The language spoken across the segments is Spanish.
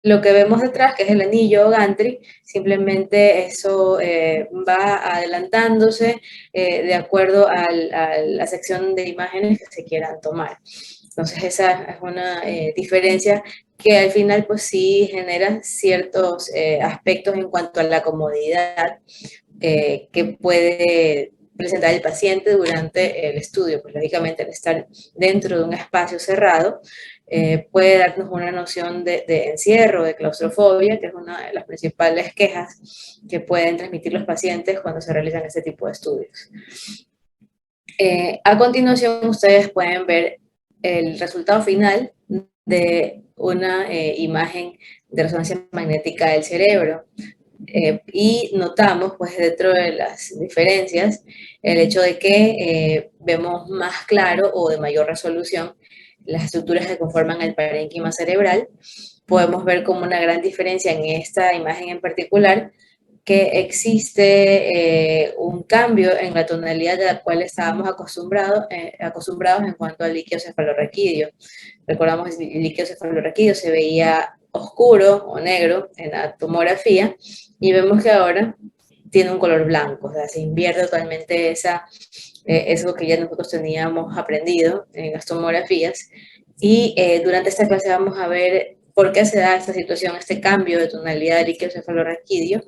Lo que vemos detrás, que es el anillo o gantry, simplemente eso va adelantándose de acuerdo a la sección de imágenes que se quieran tomar. Entonces esa es una diferencia que al final pues sí genera ciertos aspectos en cuanto a la comodidad que puede presentar el paciente durante el estudio. Pues lógicamente al estar dentro de un espacio cerrado, puede darnos una noción de encierro, de claustrofobia, que es una de las principales quejas que pueden transmitir los pacientes cuando se realizan este tipo de estudios. A continuación, ustedes pueden ver el resultado final de una imagen de resonancia magnética del cerebro. Y notamos, pues, dentro de las diferencias, el hecho de que vemos más claro o de mayor resolución las estructuras que conforman el parénquima cerebral. Podemos ver como una gran diferencia en esta imagen en particular, que existe un cambio en la tonalidad de la cual estábamos acostumbrados en cuanto al líquido cefalorraquídeo. Recordamos que el líquido cefalorraquídeo se veía oscuro o negro en la tomografía y vemos que ahora tiene un color blanco, o sea, se invierte totalmente eso que ya nosotros teníamos aprendido en las tomografías. Y durante esta clase vamos a ver por qué se da esta situación, este cambio de tonalidad del líquido cefalorraquídeo,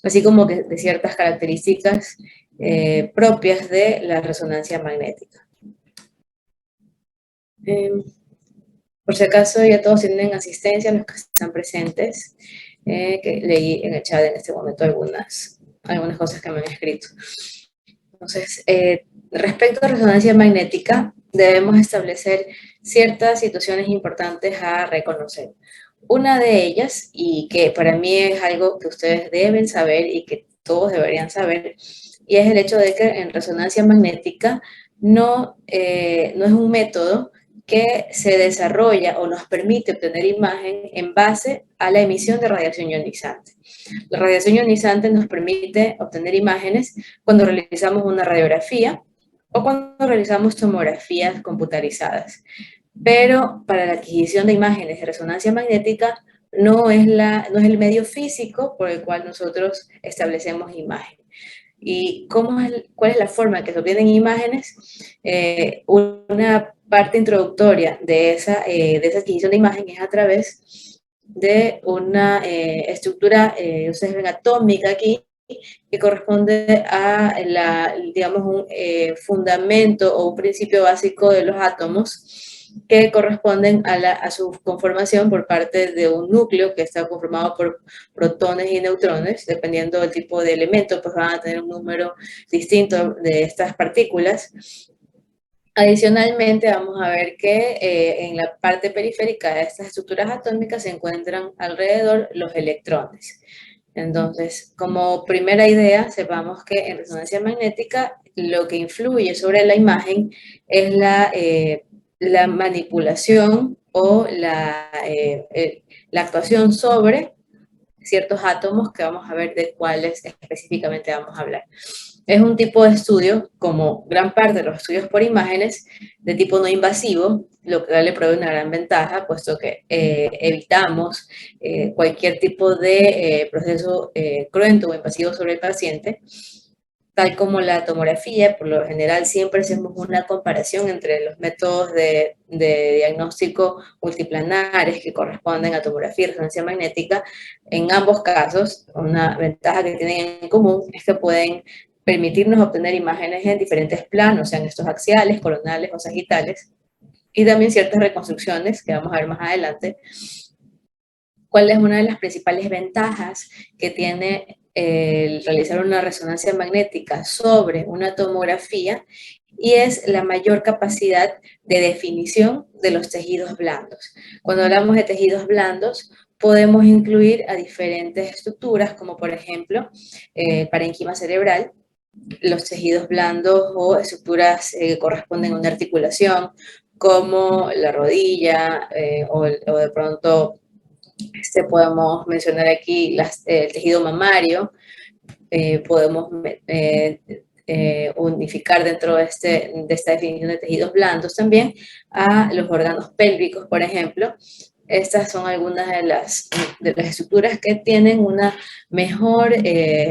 así como que de ciertas características propias de la resonancia magnética. Por si acaso ya todos tienen asistencia, los que están presentes, que leí en el chat en este momento algunas cosas que me han escrito. Entonces, respecto a resonancia magnética, debemos establecer ciertas situaciones importantes a reconocer. Una de ellas, y que para mí es algo que ustedes deben saber y que todos deberían saber, y es el hecho de que en resonancia magnética no es un método que se desarrolla o nos permite obtener imagen en base a la emisión de radiación ionizante. La radiación ionizante nos permite obtener imágenes cuando realizamos una radiografía o cuando realizamos tomografías computarizadas. Pero para la adquisición de imágenes de resonancia magnética no es el medio físico por el cual nosotros establecemos imagen. ¿Y cuál es la forma en que se obtienen imágenes? Una parte introductoria de esa adquisición de imagen es a través de una estructura, ustedes ven atómica aquí, que corresponde a digamos, un fundamento o un principio básico de los átomos que corresponden a su conformación por parte de un núcleo que está conformado por protones y neutrones. Dependiendo del tipo de elemento, pues van a tener un número distinto de estas partículas. Adicionalmente, vamos a ver que en la parte periférica de estas estructuras atómicas se encuentran alrededor los electrones. Entonces, como primera idea, sepamos que en resonancia magnética lo que influye sobre la imagen es la manipulación o la actuación sobre ciertos átomos, que vamos a ver de cuáles específicamente vamos a hablar. Es un tipo de estudio, como gran parte de los estudios por imágenes, de tipo no invasivo, lo que le provee una gran ventaja, puesto que evitamos cualquier tipo de proceso cruento o invasivo sobre el paciente. Tal como la tomografía, por lo general siempre hacemos una comparación entre los métodos de diagnóstico multiplanares que corresponden a tomografía y resonancia magnética. En ambos casos, una ventaja que tienen en común es que pueden permitirnos obtener imágenes en diferentes planos, sean estos axiales, coronales o sagitales, y también ciertas reconstrucciones que vamos a ver más adelante. ¿Cuál es una de las principales ventajas que tiene el realizar una resonancia magnética sobre una tomografía? Y es la mayor capacidad de definición de los tejidos blandos. Cuando hablamos de tejidos blandos, podemos incluir a diferentes estructuras, como por ejemplo el parénquima cerebral, los tejidos blandos o estructuras que corresponden a una articulación, como la rodilla o de pronto podemos mencionar aquí el tejido mamario. Podemos unificar dentro de esta definición de tejidos blandos también a los órganos pélvicos, por ejemplo, estas son algunas de las estructuras que tienen una mejor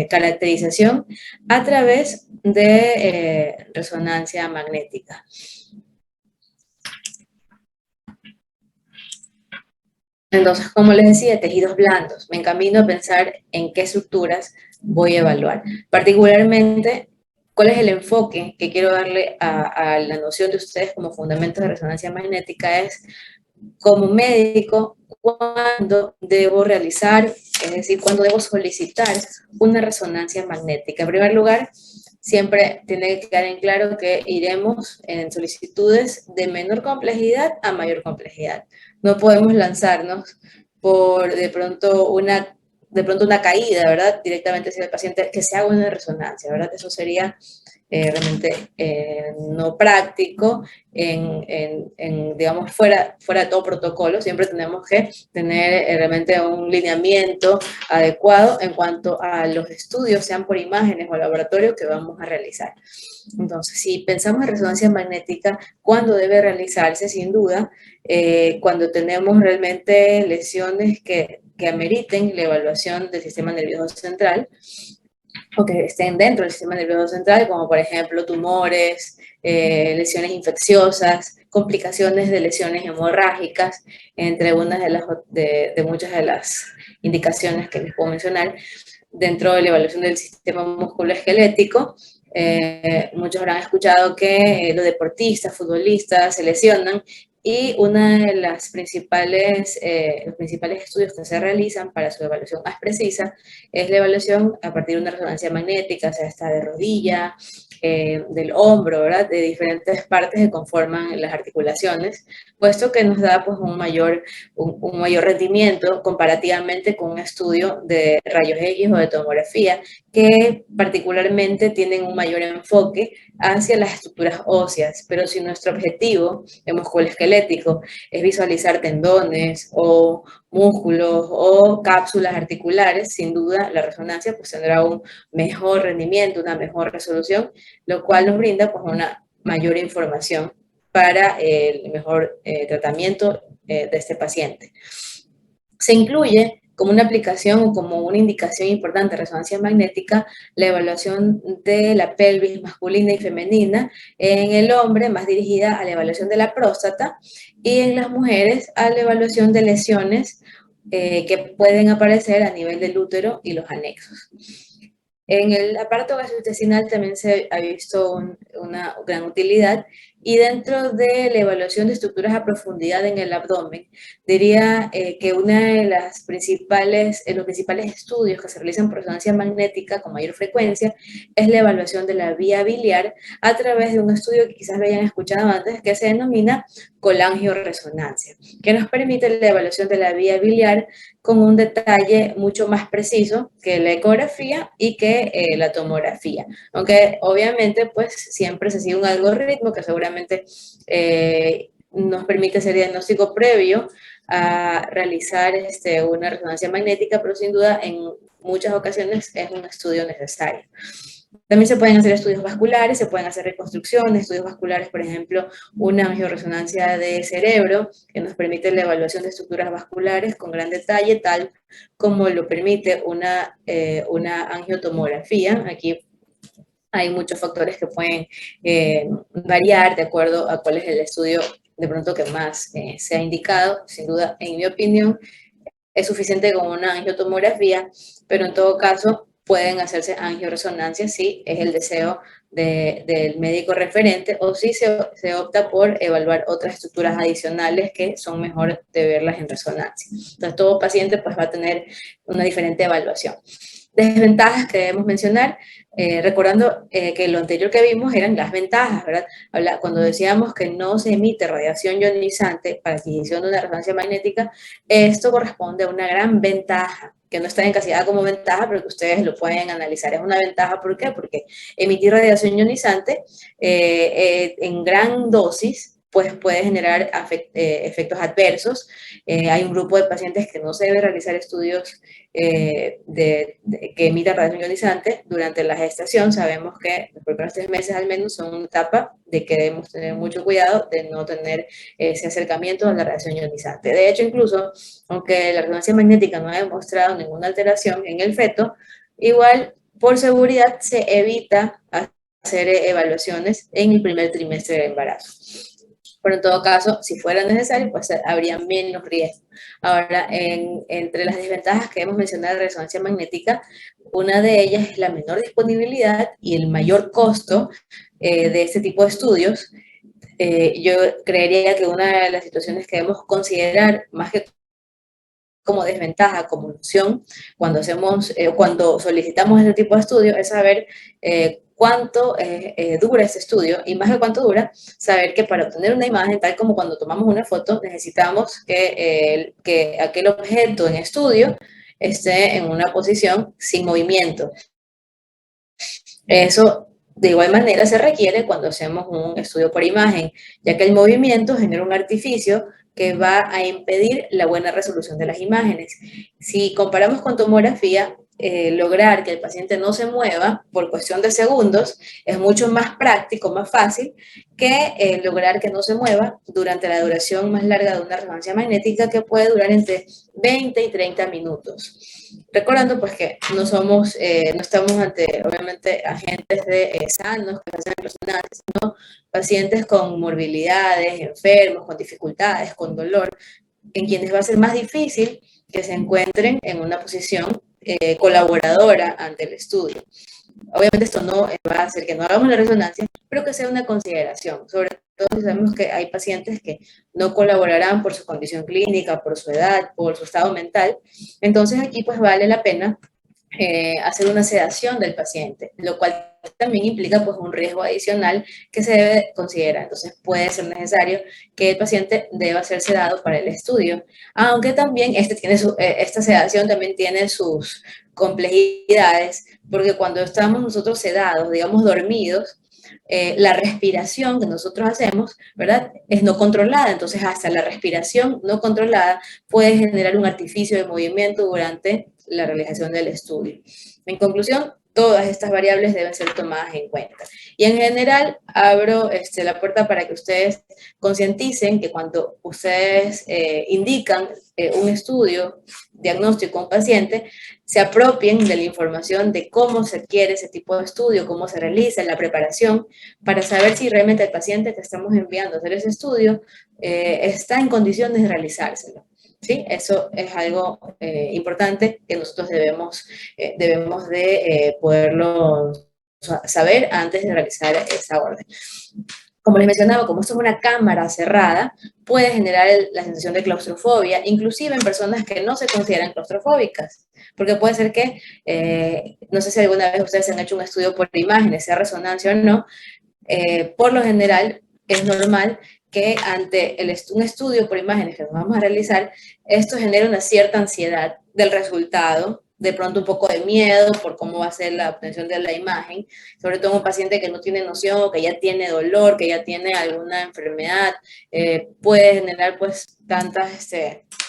caracterización a través de resonancia magnética. Entonces, como les decía, tejidos blandos. Me encamino a pensar en qué estructuras voy a evaluar. Particularmente, ¿cuál es el enfoque que quiero darle a la noción de ustedes como fundamentos de resonancia magnética? Es, como médico, cuándo debo realizar, es decir, cuándo debo solicitar una resonancia magnética. En primer lugar, siempre tiene que quedar en claro que iremos en solicitudes de menor complejidad a mayor complejidad. No podemos lanzarnos por de pronto una caída, ¿verdad? Directamente hacia el paciente, que se haga una resonancia, ¿verdad? Eso sería realmente no práctico, digamos, fuera de todo protocolo. Siempre tenemos que tener realmente un lineamiento adecuado en cuanto a los estudios, sean por imágenes o laboratorio, que vamos a realizar. Entonces, si pensamos en resonancia magnética, ¿cuándo debe realizarse? Sin duda, cuando tenemos realmente lesiones que ameriten la evaluación del sistema nervioso central, o que estén dentro del sistema nervioso central, como por ejemplo tumores, lesiones infecciosas, complicaciones de lesiones hemorrágicas, entre unas de muchas de las indicaciones que les puedo mencionar. Dentro de la evaluación del sistema musculoesquelético, muchos habrán escuchado que los deportistas, futbolistas se lesionan, y uno de los principales estudios que se realizan para su evaluación más precisa es la evaluación a partir de una resonancia magnética, o sea, esta de rodilla, del hombro, ¿verdad? De diferentes partes que conforman las articulaciones, puesto que nos da pues un mayor rendimiento comparativamente con un estudio de rayos X o de tomografía, que particularmente tienen un mayor enfoque hacia las estructuras óseas. Pero si nuestro objetivo de musculoesquelético es visualizar tendones o músculos o cápsulas articulares, sin duda la resonancia pues tendrá un mejor rendimiento, una mejor resolución, lo cual nos brinda pues una mayor información para el mejor tratamiento de este paciente. Se incluye como una aplicación o como una indicación importante de resonancia magnética la evaluación de la pelvis masculina y femenina, en el hombre más dirigida a la evaluación de la próstata, y en las mujeres a la evaluación de lesiones que pueden aparecer a nivel del útero y los anexos. En el aparato gastrointestinal también se ha visto una gran utilidad, y dentro de la evaluación de estructuras a profundidad en el abdomen, diría que una de los principales estudios que se realizan por resonancia magnética con mayor frecuencia es la evaluación de la vía biliar a través de un estudio que quizás lo hayan escuchado antes, que se denomina colangioresonancia, que nos permite la evaluación de la vía biliar con un detalle mucho más preciso que la ecografía y que la tomografía. Aunque obviamente pues siempre se sigue un algoritmo que seguramente nos permite hacer diagnóstico previo a realizar una resonancia magnética, pero sin duda en muchas ocasiones es un estudio necesario. También se pueden hacer estudios vasculares, se pueden hacer reconstrucciones, estudios vasculares, por ejemplo, una angioresonancia de cerebro, que nos permite la evaluación de estructuras vasculares con gran detalle, tal como lo permite una angiotomografía. Aquí hay muchos factores que pueden variar de acuerdo a cuál es el estudio de pronto que más se ha indicado. Sin duda, en mi opinión, es suficiente con una angiotomografía, pero en todo caso pueden hacerse angioresonancias si es el deseo del médico referente, o si se opta por evaluar otras estructuras adicionales que son mejor de verlas en resonancia. Entonces, todo paciente pues va a tener una diferente evaluación. Desventajas que debemos mencionar, recordando que lo anterior que vimos eran las ventajas, ¿verdad? Cuando decíamos que no se emite radiación ionizante para adquisición de una resonancia magnética, esto corresponde a una gran ventaja, que no está encasillada como ventaja, pero que ustedes lo pueden analizar. Es una ventaja, ¿por qué? Porque emitir radiación ionizante en gran dosis pues puede generar efectos adversos. Hay un grupo de pacientes que no se debe realizar estudios que emitan radiación ionizante durante la gestación. Sabemos que los primeros 3 meses al menos son una etapa de que debemos tener mucho cuidado de no tener ese acercamiento a la radiación ionizante. De hecho, incluso, aunque la resonancia magnética no ha demostrado ninguna alteración en el feto, igual por seguridad se evita hacer evaluaciones en el primer trimestre del embarazo. Pero en todo caso, si fuera necesario, pues habría menos riesgo. Ahora, entre las desventajas que hemos mencionado de la resonancia magnética, una de ellas es la menor disponibilidad y el mayor costo de este tipo de estudios. Yo creería que una de las situaciones que debemos considerar, más que como desventaja, como opción, cuando solicitamos este tipo de estudio, es saber cuánto dura este estudio y más de cuánto dura, saber que para obtener una imagen, tal como cuando tomamos una foto, necesitamos que aquel objeto en estudio esté en una posición sin movimiento. Eso de igual manera se requiere cuando hacemos un estudio por imagen, ya que el movimiento genera un artificio que va a impedir la buena resolución de las imágenes. Si comparamos con tomografía, lograr que el paciente no se mueva por cuestión de segundos es mucho más práctico, más fácil que lograr que no se mueva durante la duración más larga de una resonancia magnética, que puede durar entre 20 y 30 minutos. Recordando pues que no estamos ante obviamente agentes sanos que hacen resonancias, sino pacientes con morbilidades, enfermos, con dificultades, con dolor, en quienes va a ser más difícil que se encuentren en una posición colaboradora ante el estudio. Obviamente esto no va a hacer que no hagamos la resonancia, pero que sea una consideración, sobre todo si sabemos que hay pacientes que no colaborarán por su condición clínica, por su edad, por su estado mental. Entonces aquí pues vale la pena hacer una sedación del paciente, lo cual también implica pues un riesgo adicional que se debe considerar. Entonces puede ser necesario que el paciente deba ser sedado para el estudio, aunque también esta sedación también tiene sus complejidades, porque cuando estamos nosotros sedados, digamos dormidos, la respiración que nosotros hacemos, ¿verdad? Es no controlada, entonces hasta la respiración no controlada puede generar un artificio de movimiento durante la realización del estudio. En conclusión, todas estas variables deben ser tomadas en cuenta. Y en general, abro la puerta para que ustedes concienticen que cuando ustedes indican un estudio diagnóstico a un paciente, se apropien de la información de cómo se adquiere ese tipo de estudio, cómo se realiza, la preparación, para saber si realmente el paciente que estamos enviando a hacer ese estudio está en condiciones de realizárselo. ¿Sí? Eso es algo importante que nosotros debemos de poderlo saber antes de realizar esa orden. Como les mencionaba, como esto es una cámara cerrada, puede generar la sensación de claustrofobia, inclusive en personas que no se consideran claustrofóbicas, porque puede ser que, no sé si alguna vez ustedes han hecho un estudio por imágenes, sea resonancia o no, por lo general es normal que ante un estudio por imágenes que nos vamos a realizar, esto genera una cierta ansiedad del resultado, de pronto un poco de miedo por cómo va a ser la obtención de la imagen, sobre todo un paciente que no tiene noción, que ya tiene dolor, que ya tiene alguna enfermedad, puede generar pues tantas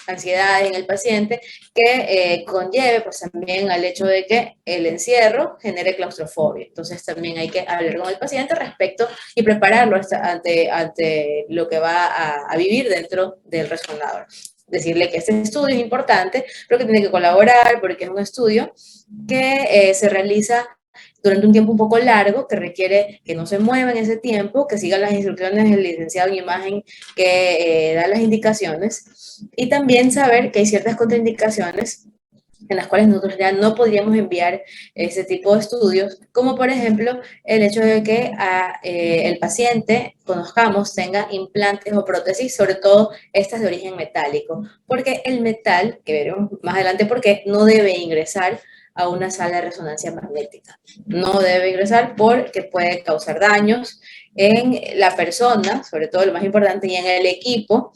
ansiedades en el paciente que conlleve pues también al hecho de que el encierro genere claustrofobia. Entonces también hay que hablar con el paciente respecto y prepararlo ante lo que va a vivir dentro del resonador. Decirle que este estudio es importante, pero que tiene que colaborar porque es un estudio que se realiza durante un tiempo un poco largo, que requiere que no se mueva en ese tiempo, que siga las instrucciones del licenciado en imagen que da las indicaciones, y también saber que hay ciertas contraindicaciones en las cuales nosotros ya no podríamos enviar ese tipo de estudios, como por ejemplo el hecho de que el paciente, conozcamos, tenga implantes o prótesis, sobre todo estas de origen metálico, porque el metal, que veremos más adelante por qué, no debe ingresar a una sala de resonancia magnética. No debe ingresar porque puede causar daños en la persona, sobre todo lo más importante, y en el equipo,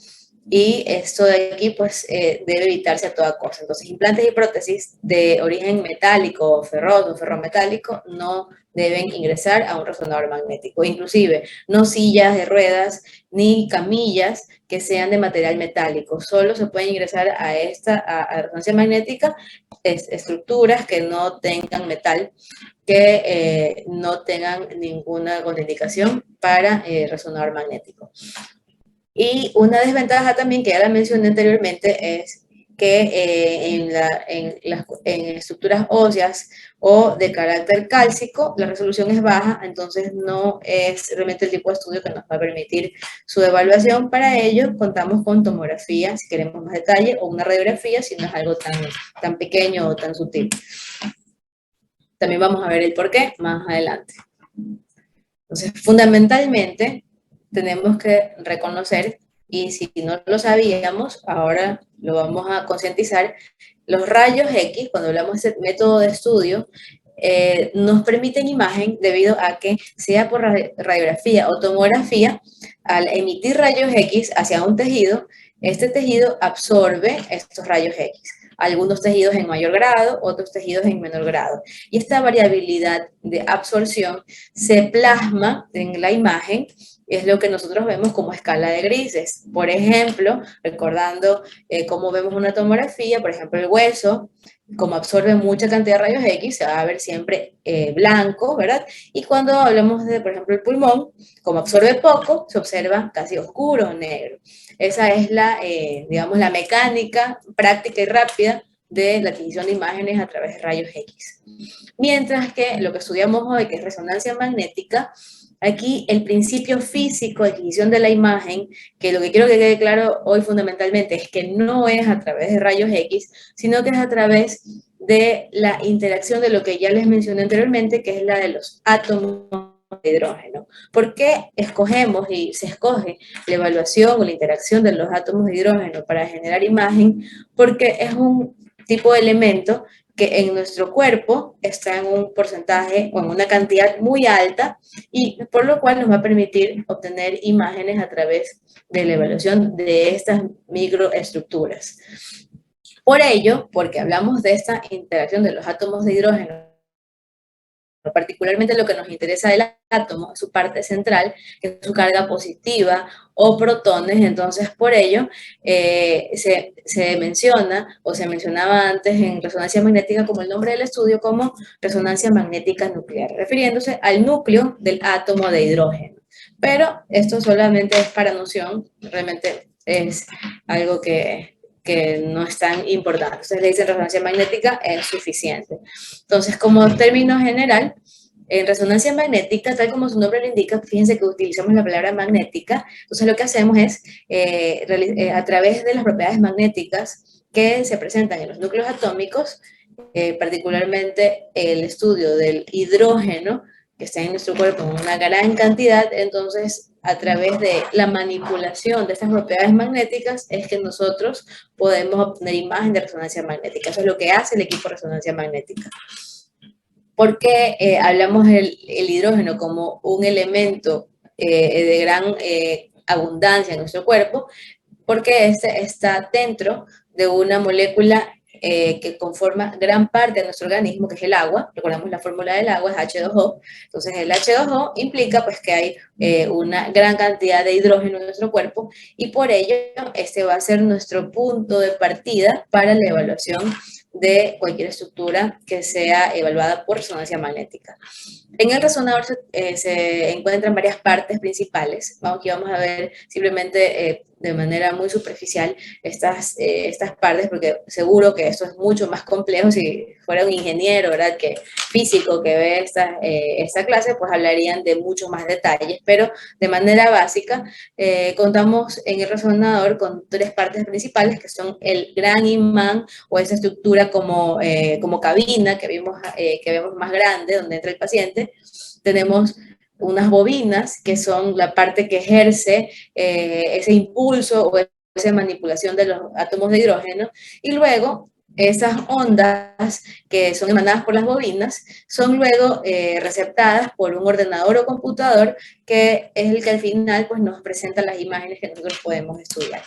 y esto de aquí pues debe evitarse a toda cosa. Entonces, implantes y prótesis de origen metálico, ferroso, ferrometálico, no deben ingresar a un resonador magnético. Inclusive, no sillas de ruedas ni camillas que sean de material metálico. Solo se pueden ingresar a resonancia magnética estructuras que no tengan metal, que no tengan ninguna contraindicación para resonador magnético. Y una desventaja también, que ya la mencioné anteriormente, es que en estructuras óseas o de carácter cálcico, la resolución es baja, entonces no es realmente el tipo de estudio que nos va a permitir su evaluación. Para ello, contamos con tomografía, si queremos más detalle, o una radiografía, si no es algo tan pequeño o tan sutil. También vamos a ver el por qué más adelante. Entonces, fundamentalmente, tenemos que reconocer, y si no lo sabíamos, ahora lo vamos a concientizar, los rayos X, cuando hablamos de método de estudio, nos permiten imagen debido a que, sea por radiografía o tomografía, al emitir rayos X hacia un tejido, este tejido absorbe estos rayos X. Algunos tejidos en mayor grado, otros tejidos en menor grado. Y esta variabilidad de absorción se plasma en la imagen, es lo que nosotros vemos como escala de grises. Por ejemplo, recordando cómo vemos una tomografía, por ejemplo, el hueso, como absorbe mucha cantidad de rayos X, se va a ver siempre blanco, ¿verdad? Y cuando hablamos de, por ejemplo, el pulmón, como absorbe poco, se observa casi oscuro o negro. Esa es digamos, la mecánica práctica y rápida de la adquisición de imágenes a través de rayos X. Mientras que lo que estudiamos hoy, que es resonancia magnética, aquí el principio físico de adquisición de la imagen, que lo que quiero que quede claro hoy fundamentalmente es que no es a través de rayos X, sino que es a través de la interacción de lo que ya les mencioné anteriormente, que es la de los átomos de hidrógeno. ¿Por qué escogemos y se escoge la evaluación o la interacción de los átomos de hidrógeno para generar imagen? Porque es un tipo de elemento que en nuestro cuerpo está en un porcentaje o en una cantidad muy alta, y por lo cual nos va a permitir obtener imágenes a través de la evaluación de estas microestructuras. Por ello, porque hablamos de esta interacción de los átomos de hidrógeno, particularmente lo que nos interesa del átomo, su parte central, que es su carga positiva o protones. Entonces por ello se menciona, o se mencionaba antes en resonancia magnética, como el nombre del estudio, como resonancia magnética nuclear, refiriéndose al núcleo del átomo de hidrógeno. Pero esto solamente es para noción, realmente es algo que no es tan importante. Ustedes le dicen resonancia magnética, es suficiente. Entonces, como término general, en resonancia magnética, tal como su nombre lo indica, fíjense que utilizamos la palabra magnética. Entonces, lo que hacemos es, a través de las propiedades magnéticas que se presentan en los núcleos atómicos, particularmente el estudio del hidrógeno, que está en nuestro cuerpo en una gran cantidad, entonces a través de la manipulación de estas propiedades magnéticas es que nosotros podemos obtener imagen de resonancia magnética. Eso es lo que hace el equipo de resonancia magnética. ¿Por qué hablamos el hidrógeno como un elemento de gran abundancia en nuestro cuerpo? Porque este está dentro de una molécula que conforma gran parte de nuestro organismo, que es el agua. Recordamos la fórmula del agua, es H2O. Entonces el H2O implica pues que hay una gran cantidad de hidrógeno en nuestro cuerpo, y por ello este va a ser nuestro punto de partida para la evaluación de cualquier estructura que sea evaluada por resonancia magnética. En el resonador se encuentran varias partes principales. Aquí vamos a ver simplemente de manera muy superficial estas partes, porque seguro que esto es mucho más complejo. Si fuera un ingeniero, ¿verdad?, que físico que ve esta clase, pues hablarían de muchos más detalles, pero de manera básica contamos en el resonador con tres partes principales, que son el gran imán, o esa estructura como cabina que vemos más grande, donde entra el paciente. Tenemos unas bobinas, que son la parte que ejerce ese impulso o esa manipulación de los átomos de hidrógeno, y luego esas ondas que son emanadas por las bobinas son luego receptadas por un ordenador o computador que es el que al final pues, nos presenta las imágenes que nosotros podemos estudiar.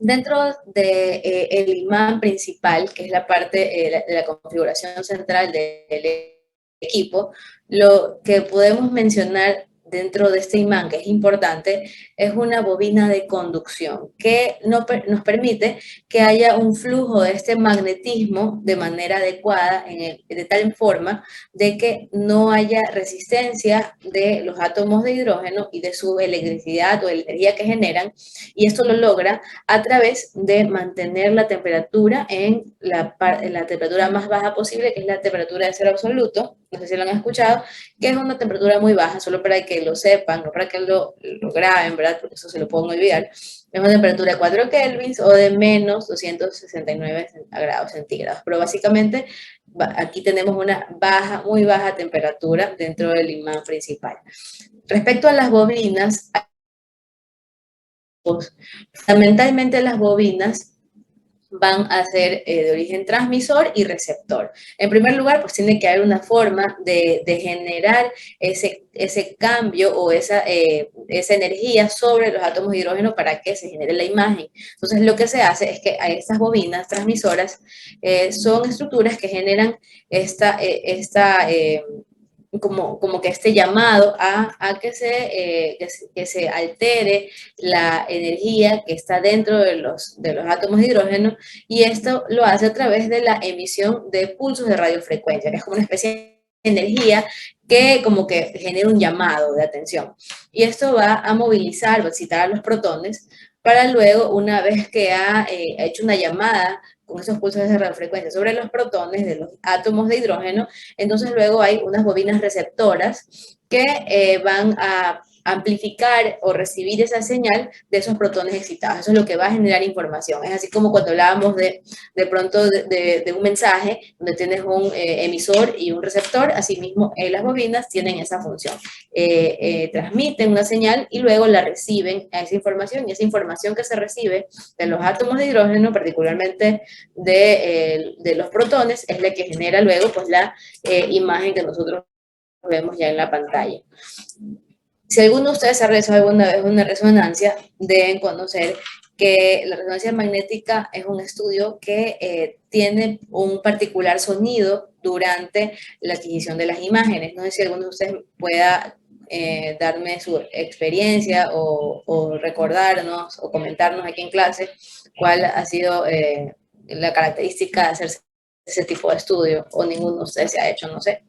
Dentro de, el imán principal, que es la parte de la configuración central del equipo, lo que podemos mencionar dentro de este imán, que es importante, es una bobina de conducción que nos permite que haya un flujo de este magnetismo de manera adecuada, de tal forma de que no haya resistencia de los átomos de hidrógeno y de su electricidad o energía que generan, y esto lo logra a través de mantener la temperatura en la temperatura más baja posible, que es la temperatura de cero absoluto, no sé si lo han escuchado, que es una temperatura muy baja, solo para que lo sepan, no para que lo graben, ¿verdad? Porque eso se lo pueden olvidar. Es una temperatura de 4 kelvins o de menos 269 grados centígrados. Pero básicamente aquí tenemos una baja, muy baja temperatura dentro del imán principal. Respecto a las bobinas, fundamentalmente las bobinas van a ser de origen transmisor y receptor. En primer lugar, pues tiene que haber una forma de generar ese cambio o esa energía sobre los átomos de hidrógeno para que se genere la imagen. Entonces, lo que se hace es que a estas bobinas transmisoras son estructuras que generan como que este llamado a que se altere la energía que está dentro de los átomos de hidrógeno, y esto lo hace a través de la emisión de pulsos de radiofrecuencia, que es como una especie de energía que como que genera un llamado de atención. Y esto va a movilizar, va a excitar a los protones para luego, una vez que ha hecho una llamada con esos pulsos de radiofrecuencia sobre los protones de los átomos de hidrógeno, entonces luego hay unas bobinas receptoras que van a amplificar o recibir esa señal de esos protones excitados. Eso es lo que va a generar información. Es así como cuando hablábamos de pronto de un mensaje donde tienes un emisor y un receptor, asimismo las bobinas tienen esa función. Transmiten una señal y luego la reciben a esa información, y esa información que se recibe de los átomos de hidrógeno, particularmente de los protones, es la que genera luego pues la imagen que nosotros vemos ya en la pantalla. Si alguno de ustedes ha realizado alguna vez una resonancia, deben conocer que la resonancia magnética es un estudio que tiene un particular sonido durante la adquisición de las imágenes. No sé si alguno de ustedes pueda darme su experiencia o recordarnos o comentarnos aquí en clase cuál ha sido la característica de hacer ese tipo de estudio, o ninguno de ustedes se ha hecho, no sé.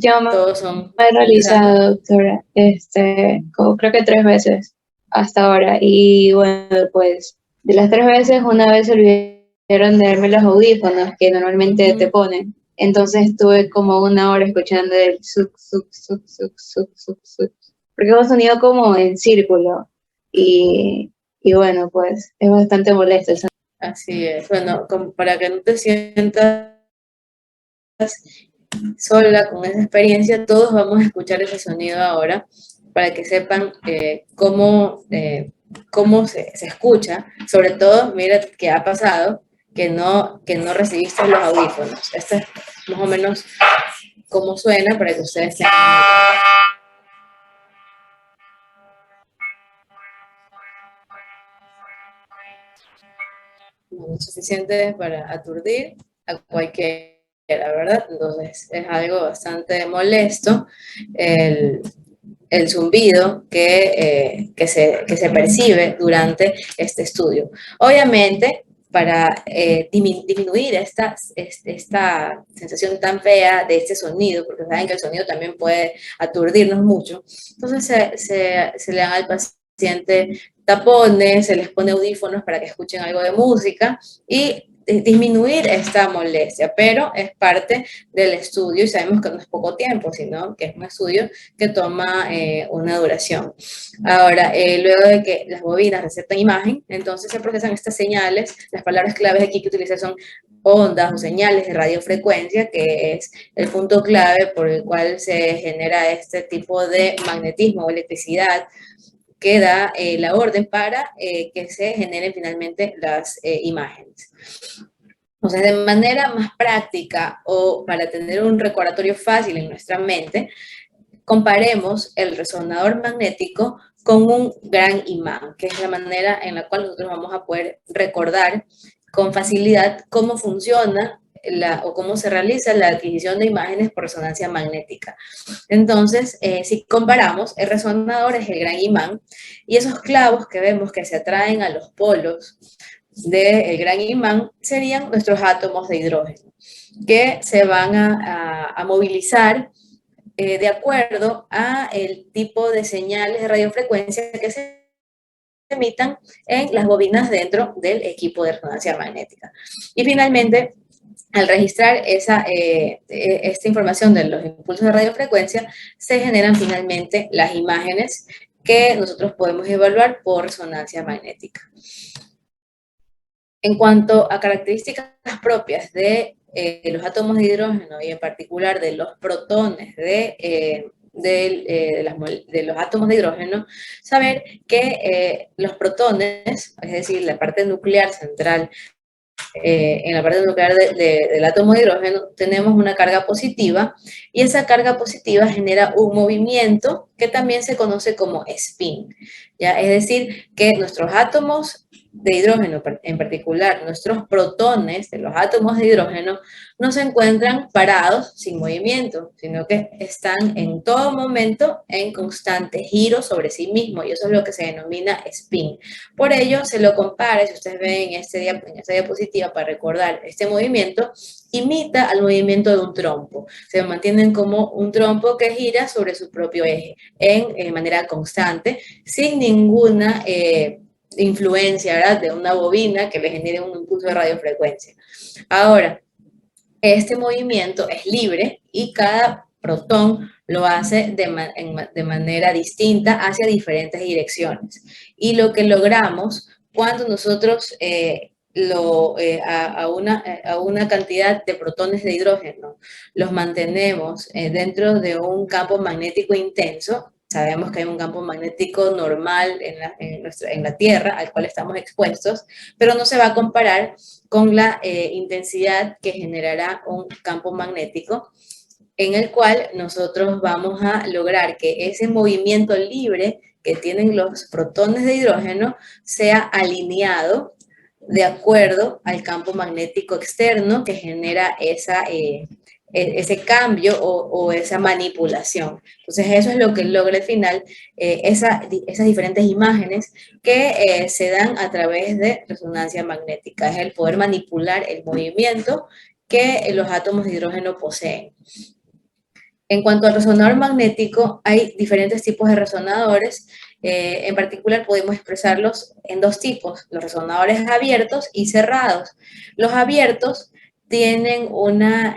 Yo Todos son me he realizado, doctora, creo que 3 veces hasta ahora. Y bueno, pues de las 3 veces, una vez se olvidaron de darme los audífonos que normalmente te ponen. Entonces estuve como 1 hora escuchando el suc, suc, suc, suc, suc, suc, suc. Porque es un sonido como en círculo. Y bueno, pues es bastante molesto el sonido. Así es. Bueno, para que no te sientas sola con esa experiencia, todos vamos a escuchar ese sonido ahora para que sepan cómo se escucha. Sobre todo, mira que ha pasado que no recibiste los audífonos. Esto es más o menos cómo suena para que ustedes tengan suficiente para aturdir a cualquiera, ¿verdad? Entonces es algo bastante molesto el zumbido que se percibe durante este estudio. Obviamente, para disminuir esta sensación tan fea de este sonido, porque saben que el sonido también puede aturdirnos mucho, entonces se le dan al paciente tapones, se les pone audífonos para que escuchen algo de música y disminuir esta molestia, pero es parte del estudio y sabemos que no es poco tiempo, sino que es un estudio que toma una duración. Ahora, luego de que las bobinas receptan imagen, entonces se procesan estas señales. Las palabras claves aquí que utilizar son ondas o señales de radiofrecuencia, que es el punto clave por el cual se genera este tipo de magnetismo o electricidad que da la orden para que se generen finalmente las imágenes. Entonces, de manera más práctica o para tener un recordatorio fácil en nuestra mente, comparemos el resonador magnético con un gran imán, que es la manera en la cual nosotros vamos a poder recordar con facilidad cómo funciona o cómo se realiza la adquisición de imágenes por resonancia magnética. Entonces, si comparamos, el resonador es el gran imán y esos clavos que vemos que se atraen a los polos del gran imán serían nuestros átomos de hidrógeno, que se van a movilizar de acuerdo a el tipo de señales de radiofrecuencia que se emitan en las bobinas dentro del equipo de resonancia magnética. Y finalmente, al registrar esta información de los impulsos de radiofrecuencia, se generan finalmente las imágenes que nosotros podemos evaluar por resonancia magnética. En cuanto a características propias de los átomos de hidrógeno y en particular de los protones de los átomos de hidrógeno, saber que los protones, es decir, la parte nuclear central, en la parte nuclear del átomo de hidrógeno tenemos una carga positiva y esa carga positiva genera un movimiento que también se conoce como spin, ¿ya? Es decir, que nuestros átomos de hidrógeno, en particular nuestros protones de los átomos de hidrógeno, no se encuentran parados sin movimiento, sino que están en todo momento en constante giro sobre sí mismos y eso es lo que se denomina spin. Por ello, se lo compara, si ustedes ven en esta diapositiva para recordar este movimiento, imita al movimiento de un trompo. Se mantienen como un trompo que gira sobre su propio eje en manera constante, sin ninguna influencia, ¿verdad?, de una bobina que le genere un impulso de radiofrecuencia. Ahora, este movimiento es libre y cada protón lo hace de manera distinta hacia diferentes direcciones. Y lo que logramos cuando nosotros a una cantidad de protones de hidrógeno los mantenemos dentro de un campo magnético intenso, sabemos que hay un campo magnético normal en la Tierra al cual estamos expuestos, pero no se va a comparar con la intensidad que generará un campo magnético en el cual nosotros vamos a lograr que ese movimiento libre que tienen los protones de hidrógeno sea alineado de acuerdo al campo magnético externo que genera ese cambio o esa manipulación. Entonces eso es lo que logra al final esas diferentes imágenes que se dan a través de resonancia magnética. Es el poder manipular el movimiento que los átomos de hidrógeno poseen. En cuanto al resonador magnético, hay diferentes tipos de resonadores. En particular, podemos expresarlos en dos tipos, los resonadores abiertos y cerrados. Los abiertos tienen una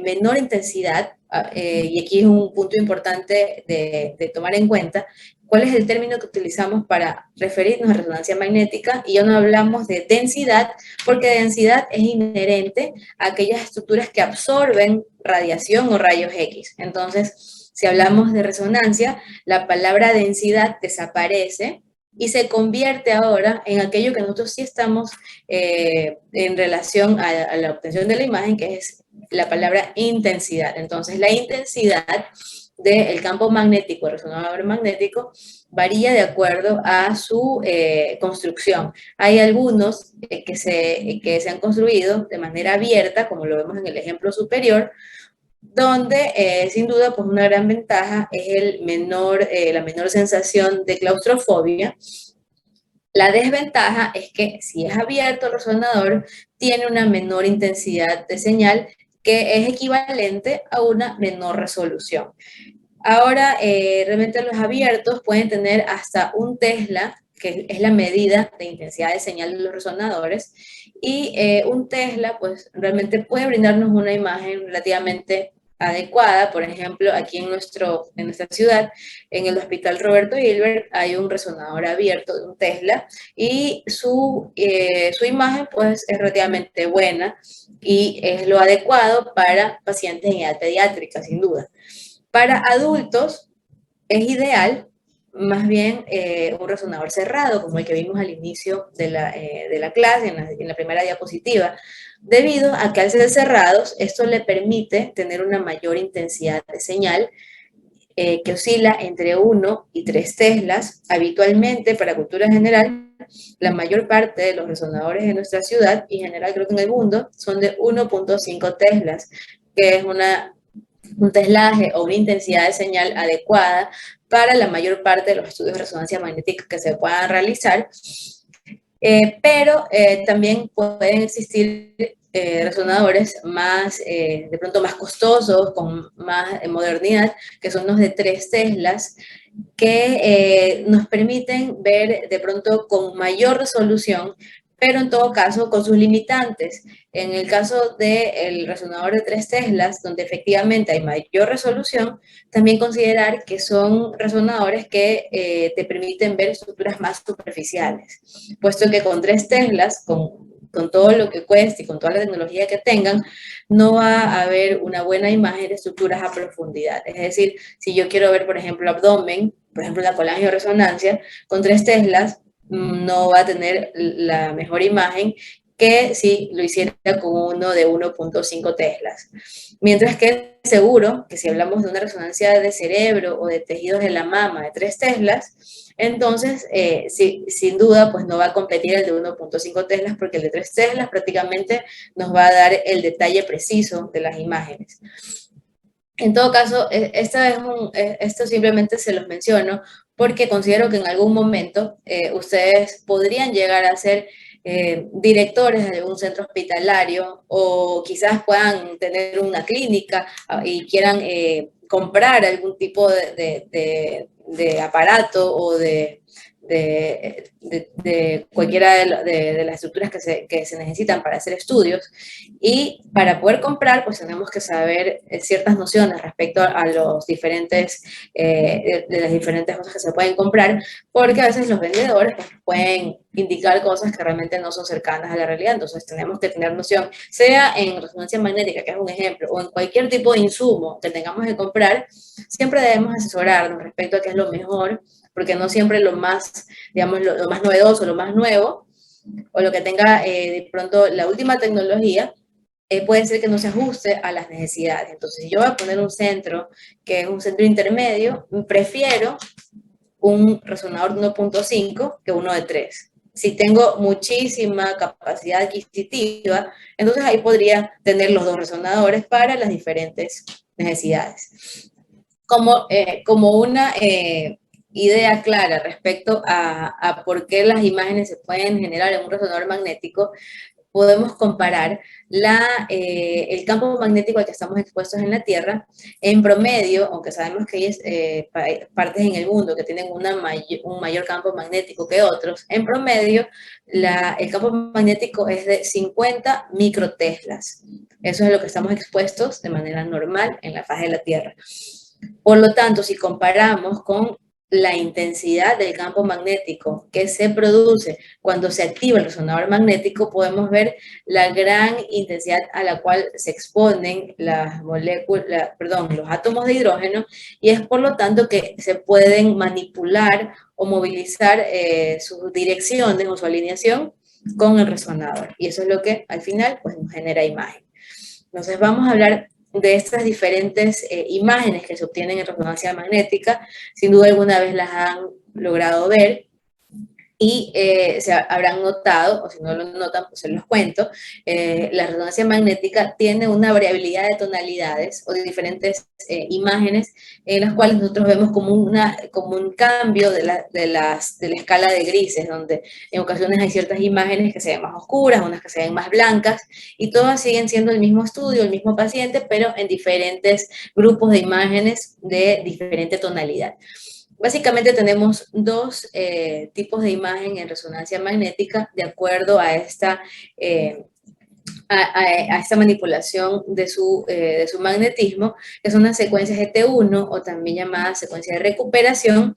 menor intensidad, y aquí es un punto importante de tomar en cuenta, cuál es el término que utilizamos para referirnos a resonancia magnética, y ya no hablamos de densidad, porque densidad es inherente a aquellas estructuras que absorben radiación o rayos X. Entonces, si hablamos de resonancia, la palabra densidad desaparece y se convierte ahora en aquello que nosotros sí estamos en relación a la obtención de la imagen, que es la palabra intensidad. Entonces, la intensidad del campo magnético, el resonador magnético, varía de acuerdo a su construcción. Hay algunos que se han construido de manera abierta, como lo vemos en el ejemplo superior, donde sin duda pues una gran ventaja es la menor sensación de claustrofobia. La desventaja es que si es abierto el resonador, tiene una menor intensidad de señal que es equivalente a una menor resolución. Ahora, realmente los abiertos pueden tener hasta un Tesla, que es la medida de intensidad de señal de los resonadores, y un Tesla, pues realmente puede brindarnos una imagen relativamente adecuada. Por ejemplo, aquí en nuestra ciudad, en el Hospital Roberto Gilbert, hay un resonador abierto de un Tesla y su imagen, pues, es relativamente buena y es lo adecuado para pacientes en edad pediátrica, sin duda. Para adultos es ideal más bien un resonador cerrado, como el que vimos al inicio de la clase, en la primera diapositiva, debido a que al ser cerrados, esto le permite tener una mayor intensidad de señal que oscila entre 1 y 3 teslas. Habitualmente, para cultura general, la mayor parte de los resonadores de nuestra ciudad, y en general creo que en el mundo, son de 1.5 teslas, que es un teslaje o una intensidad de señal adecuada para la mayor parte de los estudios de resonancia magnética que se puedan realizar, pero también pueden existir resonadores más, de pronto más costosos, con más modernidad, que son los de 3 teslas, que nos permiten ver de pronto con mayor resolución, pero en todo caso con sus limitantes. En el caso del resonador de 3 teslas, donde efectivamente hay mayor resolución, también considerar que son resonadores que te permiten ver estructuras más superficiales, puesto que con 3 teslas, con todo lo que cueste y con toda la tecnología que tengan, no va a haber una buena imagen de estructuras a profundidad. Es decir, si yo quiero ver, por ejemplo, abdomen, por ejemplo, la colangioresonancia, con 3 teslas no va a tener la mejor imagen que si lo hiciera con uno de 1.5 teslas. Mientras que seguro que si hablamos de una resonancia de cerebro o de tejidos de la mama de 3 teslas, entonces, sí, sin duda, pues no va a competir el de 1.5 teslas porque el de 3 teslas prácticamente nos va a dar el detalle preciso de las imágenes. En todo caso, esto simplemente se los menciono porque considero que en algún momento ustedes podrían llegar a ser directores de un centro hospitalario o quizás puedan tener una clínica y quieran comprar algún tipo de aparato o de cualquiera de las estructuras que se necesitan para hacer estudios. Y para poder comprar, pues tenemos que saber ciertas nociones respecto a los diferentes, de las diferentes cosas que se pueden comprar, porque a veces los vendedores pues, pueden indicar cosas que realmente no son cercanas a la realidad. Entonces tenemos que tener noción, sea en resonancia magnética, que es un ejemplo, o en cualquier tipo de insumo que tengamos que comprar, siempre debemos asesorarnos respecto a qué es lo mejor, porque no siempre lo más, digamos, lo más novedoso, lo más nuevo, o lo que tenga de pronto la última tecnología, puede ser que no se ajuste a las necesidades. Entonces, si yo voy a poner un centro que es un centro intermedio, prefiero un resonador de 1.5 que uno de 3. Si tengo muchísima capacidad adquisitiva, entonces ahí podría tener los dos resonadores para las diferentes necesidades. Como una idea clara respecto a por qué las imágenes se pueden generar en un resonador magnético, podemos comparar el campo magnético al que estamos expuestos en la Tierra. En promedio, aunque sabemos que hay partes en el mundo que tienen un mayor campo magnético que otros, en promedio el campo magnético es de 50 microteslas. Eso es lo que estamos expuestos de manera normal en la faz de la Tierra. Por lo tanto, si comparamos con la intensidad del campo magnético que se produce cuando se activa el resonador magnético, podemos ver la gran intensidad a la cual se exponen las moléculas, los átomos de hidrógeno, y es por lo tanto que se pueden manipular o movilizar sus direcciones o su alineación con el resonador. Y eso es lo que al final pues, nos genera imagen. Entonces vamos a hablar de estas diferentes imágenes que se obtienen en resonancia magnética. Sin duda alguna vez las han logrado ver y se habrán notado, o si no lo notan, pues se los cuento, la resonancia magnética tiene una variabilidad de tonalidades o de diferentes imágenes en las cuales nosotros vemos como un cambio de la escala de grises, donde en ocasiones hay ciertas imágenes que se ven más oscuras, unas que se ven más blancas, y todas siguen siendo el mismo estudio, el mismo paciente, pero en diferentes grupos de imágenes de diferente tonalidad. Básicamente tenemos dos tipos de imagen en resonancia magnética de acuerdo a esta, a esta manipulación de su magnetismo, que son las secuencias GT1 o también llamadas secuencia de recuperación,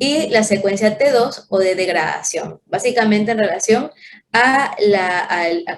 y la secuencia T2 o de degradación, básicamente en relación a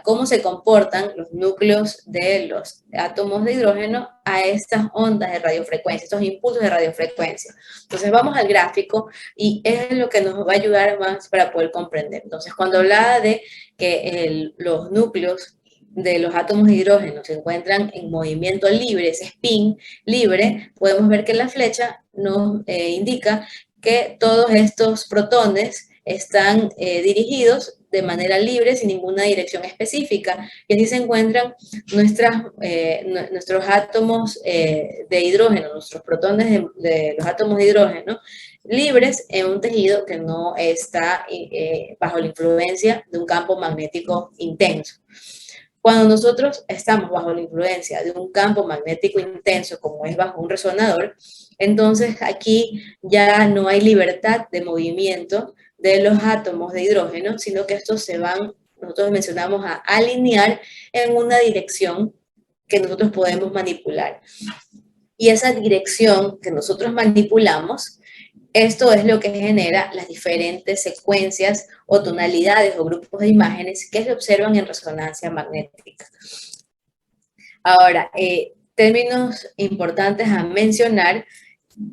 cómo se comportan los núcleos de los átomos de hidrógeno a estas ondas de radiofrecuencia, estos impulsos de radiofrecuencia. Entonces vamos al gráfico y es lo que nos va a ayudar más para poder comprender. Entonces cuando hablaba de que los núcleos de los átomos de hidrógeno se encuentran en movimiento libre, ese spin libre, podemos ver que la flecha nos indica que todos estos protones están dirigidos de manera libre, sin ninguna dirección específica, y así se encuentran nuestros átomos de hidrógeno, nuestros protones de los átomos de hidrógeno, libres en un tejido que no está bajo la influencia de un campo magnético intenso. Cuando nosotros estamos bajo la influencia de un campo magnético intenso, como es bajo un resonador, entonces aquí ya no hay libertad de movimiento de los átomos de hidrógeno, sino que estos se van, nosotros mencionamos, a alinear en una dirección que nosotros podemos manipular. Y esa dirección que nosotros manipulamos, esto es lo que genera las diferentes secuencias o tonalidades o grupos de imágenes que se observan en resonancia magnética. Ahora, términos importantes a mencionar,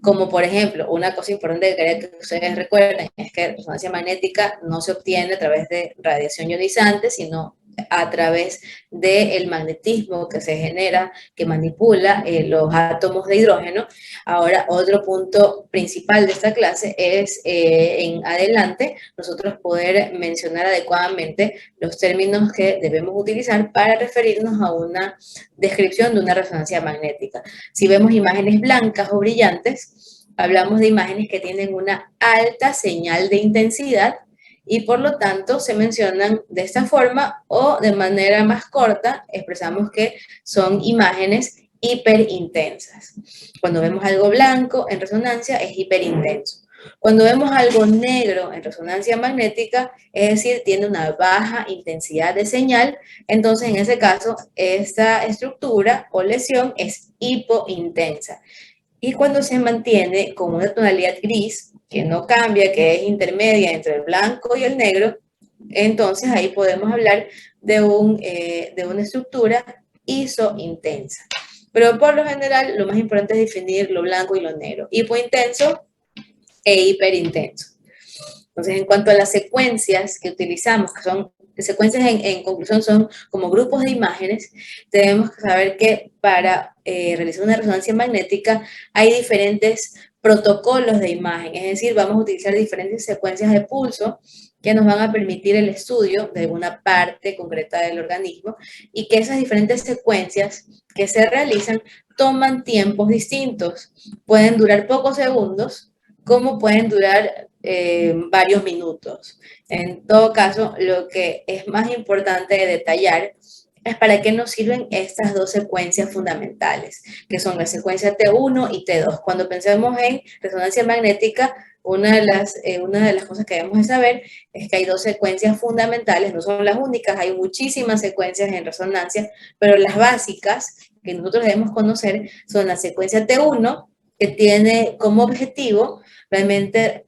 como por ejemplo, una cosa importante que quería que ustedes recuerden es que la resonancia magnética no se obtiene a través de radiación ionizante, sino a través del magnetismo que se genera, que manipula los átomos de hidrógeno. Ahora, otro punto principal de esta clase es, en adelante, nosotros poder mencionar adecuadamente los términos que debemos utilizar para referirnos a una descripción de una resonancia magnética. Si vemos imágenes blancas o brillantes, hablamos de imágenes que tienen una alta señal de intensidad y por lo tanto se mencionan de esta forma, o de manera más corta expresamos que son imágenes hiperintensas. Cuando vemos algo blanco en resonancia es hiperintenso. Cuando vemos algo negro en resonancia magnética, es decir, tiene una baja intensidad de señal, entonces en ese caso esta estructura o lesión es hipointensa. Y cuando se mantiene con una tonalidad gris, que no cambia, que es intermedia entre el blanco y el negro, entonces ahí podemos hablar de una estructura isointensa. Pero por lo general, lo más importante es definir lo blanco y lo negro. Hipointenso e hiperintenso. Entonces, en cuanto a las secuencias que utilizamos, que son secuencias en conclusión, son como grupos de imágenes, debemos saber que para realizar una resonancia magnética hay diferentes protocolos de imagen, es decir, vamos a utilizar diferentes secuencias de pulso que nos van a permitir el estudio de alguna parte concreta del organismo, y que esas diferentes secuencias que se realizan toman tiempos distintos. Pueden durar pocos segundos, como pueden durar varios minutos. En todo caso, lo que es más importante de detallar es para qué nos sirven estas dos secuencias fundamentales, que son la secuencia T1 y T2. Cuando pensemos en resonancia magnética, una de las cosas que debemos de saber es que hay dos secuencias fundamentales, no son las únicas, hay muchísimas secuencias en resonancia, pero las básicas que nosotros debemos conocer son la secuencia T1, que tiene como objetivo realmente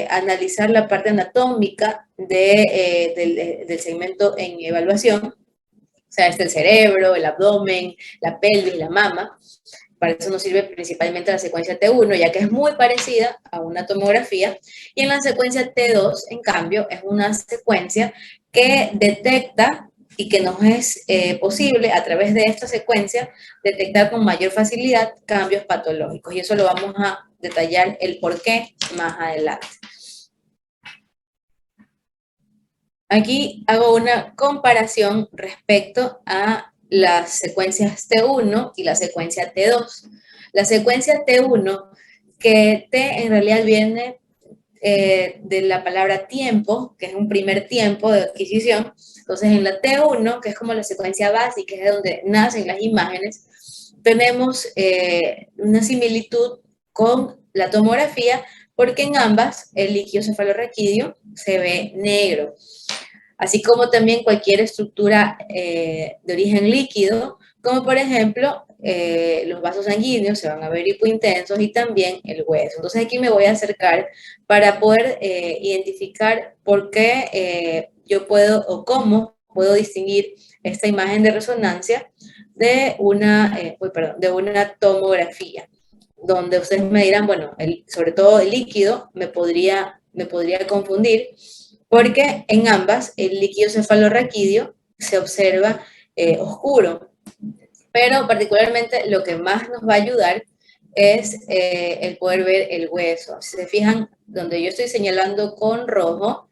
analizar la parte anatómica del segmento en evaluación, o sea, es el cerebro, el abdomen, la pelvis, la mama. Para eso nos sirve principalmente la secuencia T1, ya que es muy parecida a una tomografía. Y en la secuencia T2, en cambio, es una secuencia que detecta y que nos es posible, a través de esta secuencia, detectar con mayor facilidad cambios patológicos. Y eso lo vamos a detallar el por qué más adelante. Aquí hago una comparación respecto a las secuencias T1 y la secuencia T2. La secuencia T1, que T en realidad viene de la palabra tiempo, que es un primer tiempo de adquisición. Entonces, en la T1, que es como la secuencia básica, es de donde nacen las imágenes, tenemos una similitud con la tomografía, porque en ambas el líquido cefalorraquídeo se ve negro. Así como también cualquier estructura de origen líquido, como por ejemplo los vasos sanguíneos se van a ver hipointensos y también el hueso. Entonces aquí me voy a acercar para poder identificar por qué yo puedo o cómo puedo distinguir esta imagen de resonancia de de una tomografía, donde ustedes me dirán, bueno, sobre todo el líquido me podría confundir, porque en ambas el líquido cefalorraquídeo se observa oscuro, pero particularmente lo que más nos va a ayudar es el poder ver el hueso. Si se fijan, donde yo estoy señalando con rojo,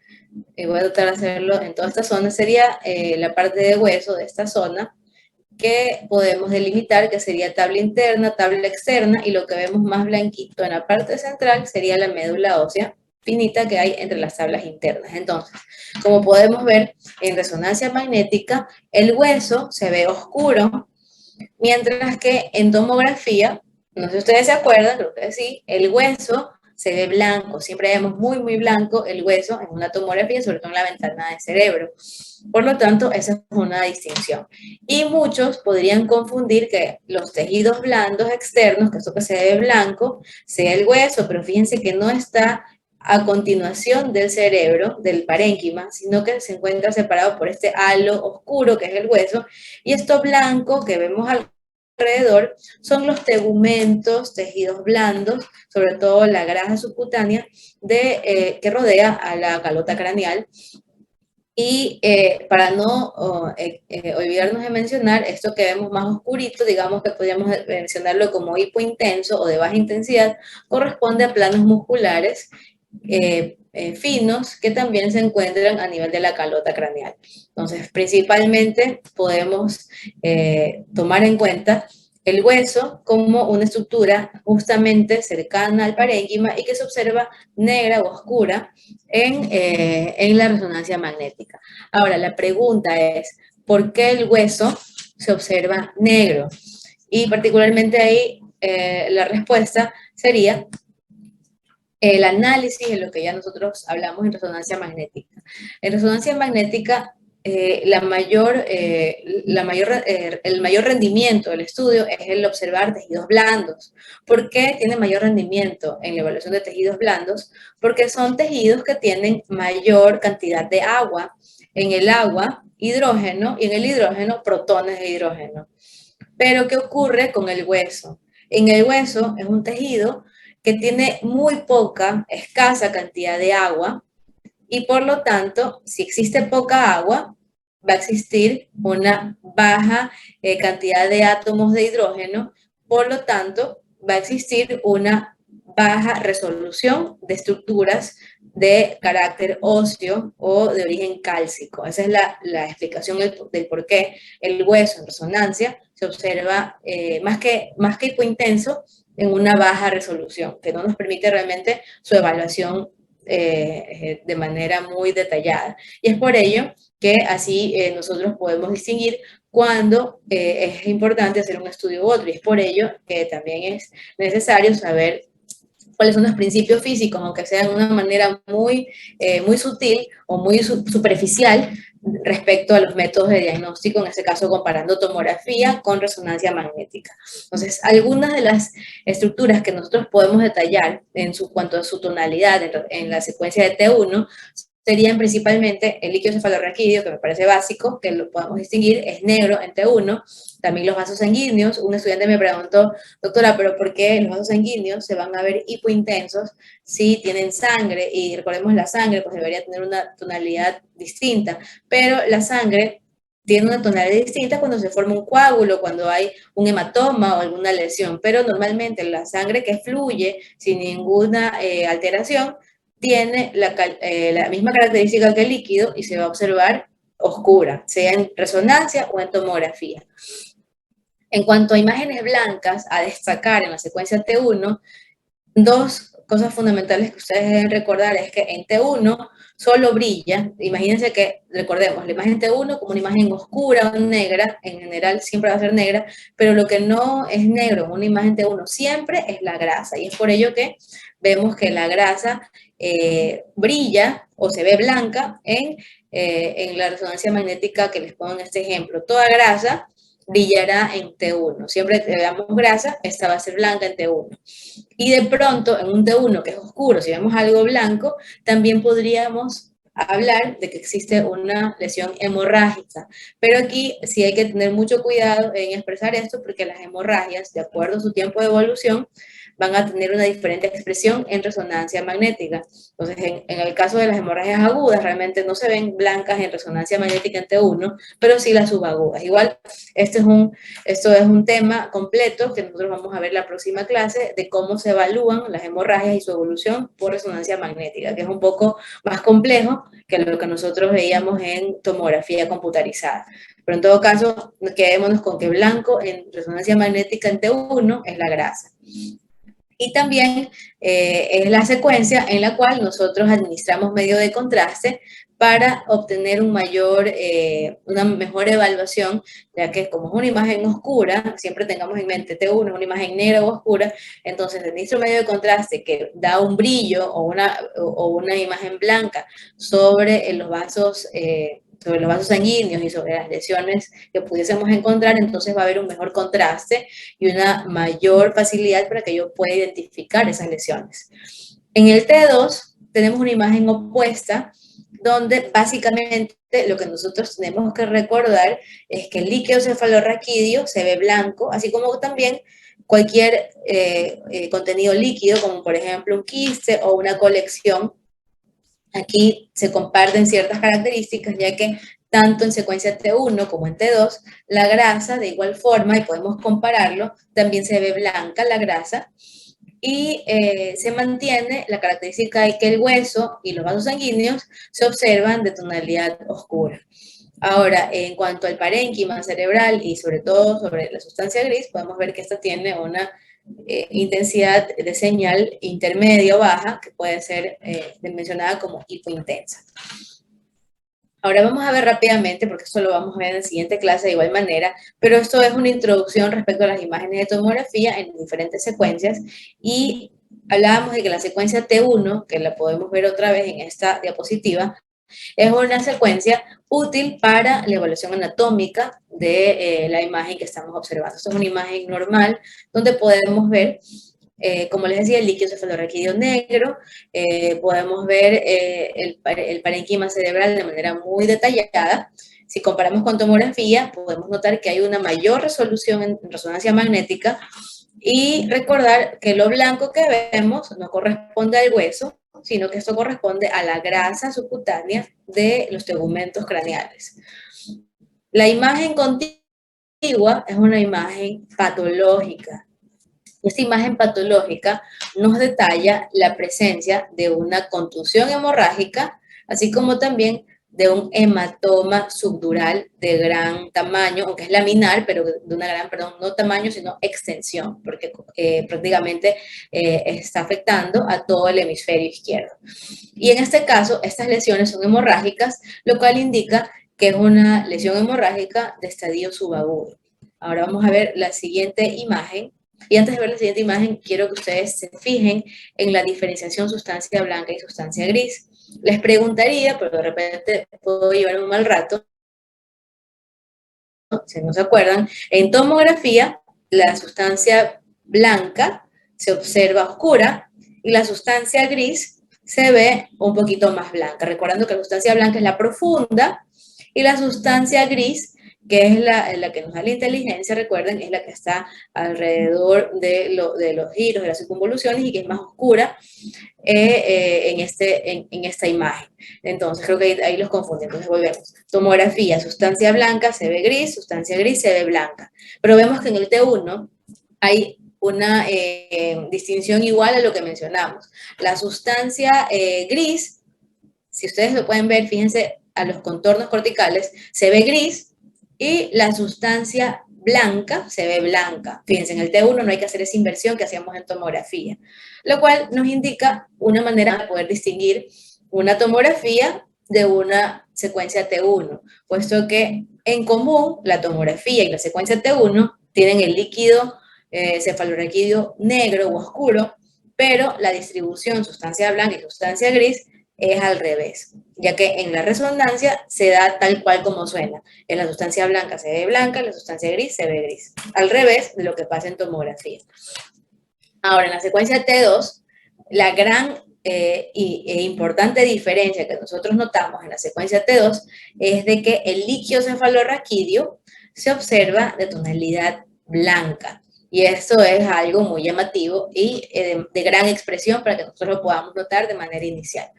voy a tratar de hacerlo en toda esta zona, sería la parte de hueso de esta zona, que podemos delimitar, que sería tabla interna, tabla externa, y lo que vemos más blanquito en la parte central sería la médula ósea finita que hay entre las tablas internas. Entonces, como podemos ver en resonancia magnética, el hueso se ve oscuro, mientras que en tomografía, no sé si ustedes se acuerdan, creo que sí, el hueso se ve blanco, siempre vemos muy, muy blanco el hueso en una tomografía, sobre todo en la ventana del cerebro. Por lo tanto, esa es una distinción. Y muchos podrían confundir que los tejidos blandos externos, que eso que se ve blanco, sea el hueso, pero fíjense que no está a continuación del cerebro, del parénquima, sino que se encuentra separado por este halo oscuro que es el hueso, y esto blanco que vemos alrededor son los tegumentos, tejidos blandos, sobre todo la grasa subcutánea que rodea a la calota craneal. Y para no olvidarnos de mencionar esto que vemos más oscurito, digamos que podríamos mencionarlo como hipointenso o de baja intensidad, corresponde a planos musculares finos que también se encuentran a nivel de la calota craneal. Entonces, principalmente podemos tomar en cuenta el hueso como una estructura justamente cercana al parénquima y que se observa negra o oscura en la resonancia magnética. Ahora, la pregunta es, ¿por qué el hueso se observa negro? Y particularmente ahí la respuesta sería el análisis de lo que ya nosotros hablamos en resonancia magnética. En resonancia magnética, el mayor rendimiento del estudio es el observar tejidos blandos. ¿Por qué tiene mayor rendimiento en la evaluación de tejidos blandos? Porque son tejidos que tienen mayor cantidad de agua. En el agua, hidrógeno, y en el hidrógeno, protones de hidrógeno. Pero, ¿qué ocurre con el hueso? En el hueso es un tejido que tiene muy poca, escasa cantidad de agua y por lo tanto, si existe poca agua, va a existir una baja cantidad de átomos de hidrógeno, por lo tanto, va a existir una baja resolución de estructuras de carácter óseo o de origen cálcico. Esa es la explicación del por qué el hueso en resonancia se observa más que hipointenso en una baja resolución, que no nos permite realmente su evaluación de manera muy detallada. Y es por ello que así nosotros podemos distinguir cuando es importante hacer un estudio u otro. Y es por ello que también es necesario saber cuáles son los principios físicos, aunque sea de una manera muy sutil o muy superficial respecto a los métodos de diagnóstico, en este caso comparando tomografía con resonancia magnética. Entonces, algunas de las estructuras que nosotros podemos detallar cuanto a su tonalidad en la secuencia de T1 serían principalmente el líquido cefalorraquídeo, que me parece básico, que lo podemos distinguir, es negro en T1, también los vasos sanguíneos. Un estudiante me preguntó, doctora, ¿pero por qué los vasos sanguíneos se van a ver hipointensos si tienen sangre? Y recordemos, la sangre pues debería tener una tonalidad distinta, pero la sangre tiene una tonalidad distinta cuando se forma un coágulo, cuando hay un hematoma o alguna lesión, pero normalmente la sangre que fluye sin ninguna alteración tiene la misma característica que el líquido y se va a observar oscura, sea en resonancia o en tomografía. En cuanto a imágenes blancas, a destacar en la secuencia T1, dos cosas fundamentales que ustedes deben recordar es que en T1 solo brilla, imagínense que, recordemos, la imagen T1 como una imagen oscura o negra, en general siempre va a ser negra, pero lo que no es negro en una imagen T1 siempre es la grasa, y es por ello que vemos que la grasa brilla o se ve blanca en la resonancia magnética que les pongo en este ejemplo. Toda grasa brillará en T1. Siempre que veamos grasa, esta va a ser blanca en T1. Y de pronto, en un T1 que es oscuro, si vemos algo blanco, también podríamos hablar de que existe una lesión hemorrágica. Pero aquí sí hay que tener mucho cuidado en expresar esto porque las hemorragias, de acuerdo a su tiempo de evolución, van a tener una diferente expresión en resonancia magnética. Entonces, en el caso de las hemorragias agudas, realmente no se ven blancas en resonancia magnética en T1, pero sí las subagudas. Igual, esto es un tema completo que nosotros vamos a ver la próxima clase de cómo se evalúan las hemorragias y su evolución por resonancia magnética, que es un poco más complejo que lo que nosotros veíamos en tomografía computarizada. Pero en todo caso, quedémonos con que blanco en resonancia magnética en T1 es la grasa. Y también es la secuencia en la cual nosotros administramos medio de contraste para obtener una mejor evaluación, ya que como es una imagen oscura, siempre tengamos en mente T1 es una imagen negra o oscura, entonces administro medio de contraste que da un brillo o una imagen blanca sobre los vasos sanguíneos y sobre las lesiones que pudiésemos encontrar, entonces va a haber un mejor contraste y una mayor facilidad para que yo pueda identificar esas lesiones. En el T2 tenemos una imagen opuesta donde básicamente lo que nosotros tenemos que recordar es que el líquido cefalorraquídeo se ve blanco, así como también cualquier contenido líquido, como por ejemplo un quiste o una colección. Aquí se comparten ciertas características, ya que tanto en secuencia T1 como en T2, la grasa de igual forma, y podemos compararlo, también se ve blanca la grasa, y se mantiene la característica de que el hueso y los vasos sanguíneos se observan de tonalidad oscura. Ahora, en cuanto al parénquima cerebral y sobre todo sobre la sustancia gris, podemos ver que esta tiene una intensidad de señal intermedia o baja, que puede ser mencionada como hipointensa. Ahora vamos a ver rápidamente, porque esto lo vamos a ver en la siguiente clase de igual manera, pero esto es una introducción respecto a las imágenes de tomografía en diferentes secuencias, y hablábamos de que la secuencia T1, que la podemos ver otra vez en esta diapositiva, es una secuencia útil para la evaluación anatómica de la imagen que estamos observando. Esto es una imagen normal donde podemos ver, como les decía, el líquido cefalorraquídeo negro, podemos ver el parénquima cerebral de manera muy detallada. Si comparamos con tomografía, podemos notar que hay una mayor resolución en resonancia magnética, y recordar que lo blanco que vemos no corresponde al hueso, sino que esto corresponde a la grasa subcutánea de los tegumentos craneales. La imagen contigua es una imagen patológica. Esta imagen patológica nos detalla la presencia de una contusión hemorrágica, así como también de un hematoma subdural de gran tamaño, aunque es laminar, pero de una gran, perdón, no tamaño, sino extensión, porque prácticamente está afectando a todo el hemisferio izquierdo. Y en este caso, estas lesiones son hemorrágicas, lo cual indica que es una lesión hemorrágica de estadio subagudo. Ahora vamos a ver la siguiente imagen. Y antes de ver la siguiente imagen, quiero que ustedes se fijen en la diferenciación sustancia blanca y sustancia gris. Les preguntaría, pero de repente puedo llevar un mal rato, si no se acuerdan, en tomografía la sustancia blanca se observa oscura y la sustancia gris se ve un poquito más blanca. Recordando que la sustancia blanca es la profunda y la sustancia gris, que es la que nos da la inteligencia, recuerden, es la que está alrededor de los giros, de las circunvoluciones, y que es más oscura en esta imagen. Entonces, creo que ahí los confunden. Entonces, volvemos. Tomografía, sustancia blanca se ve gris, sustancia gris se ve blanca. Pero vemos que en el T1 hay una distinción igual a lo que mencionamos. La sustancia gris, si ustedes lo pueden ver, fíjense a los contornos corticales, se ve gris, y la sustancia blanca se ve blanca. Fíjense, en el T1 no hay que hacer esa inversión que hacíamos en tomografía, lo cual nos indica una manera de poder distinguir una tomografía de una secuencia T1, puesto que en común la tomografía y la secuencia T1 tienen el líquido cefalorraquídeo negro o oscuro, pero la distribución sustancia blanca y sustancia gris es al revés, ya que en la resonancia se da tal cual como suena. En la sustancia blanca se ve blanca, en la sustancia gris se ve gris. Al revés de lo que pasa en tomografía. Ahora, en la secuencia T2, la gran e importante diferencia que nosotros notamos en la secuencia T2 es de que el líquido cefalorraquídeo se observa de tonalidad blanca. Y esto es algo muy llamativo y de gran expresión para que nosotros lo podamos notar de manera inicial.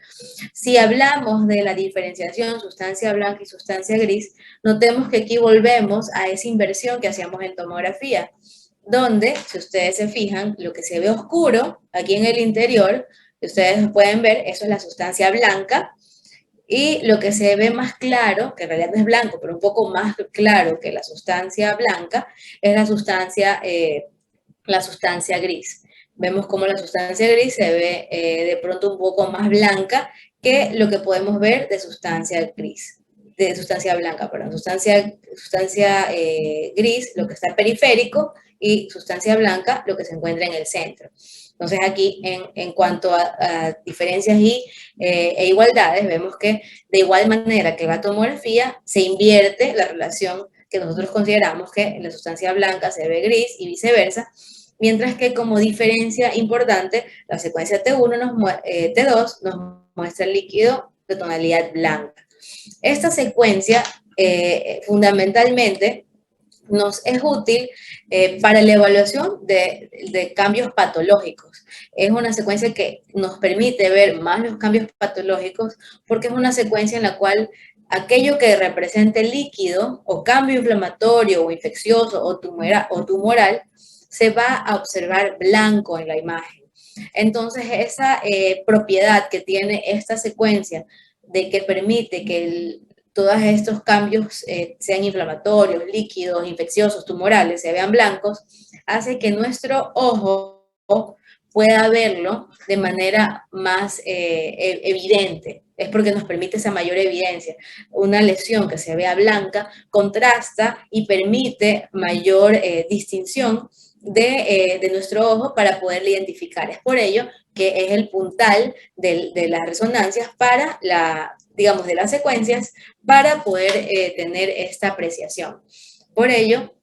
Si hablamos de la diferenciación sustancia blanca y sustancia gris, notemos que aquí volvemos a esa inversión que hacíamos en tomografía, donde, si ustedes se fijan, lo que se ve oscuro aquí en el interior, ustedes pueden ver, eso es la sustancia blanca, y lo que se ve más claro, que en realidad no es blanco, pero un poco más claro que la sustancia blanca, es la sustancia gris. Vemos como la sustancia gris se ve de pronto un poco más blanca que lo que podemos ver de sustancia gris, de sustancia blanca, perdón, sustancia gris, lo que está periférico, y sustancia blanca, lo que se encuentra en el centro. Entonces aquí, en cuanto a diferencias e igualdades, vemos que de igual manera que la tomografía se invierte la relación que nosotros consideramos que en la sustancia blanca se ve gris y viceversa, mientras que como diferencia importante, la secuencia T2 nos muestra el líquido de tonalidad blanca. Esta secuencia fundamentalmente nos es útil para la evaluación de cambios patológicos. Es una secuencia que nos permite ver más los cambios patológicos porque es una secuencia en la cual aquello que represente líquido o cambio inflamatorio o infeccioso o tumoral se va a observar blanco en la imagen. Entonces, esa propiedad que tiene esta secuencia de que permite que todos estos cambios sean inflamatorios, líquidos, infecciosos, tumorales, se vean blancos, hace que nuestro ojo pueda verlo de manera más evidente. Es porque nos permite esa mayor evidencia. Una lesión que se vea blanca contrasta y permite mayor distinción de nuestro ojo para poderlo identificar. Es por ello que es el puntal de las resonancias para digamos, de las secuencias para poder tener esta apreciación. Por ello,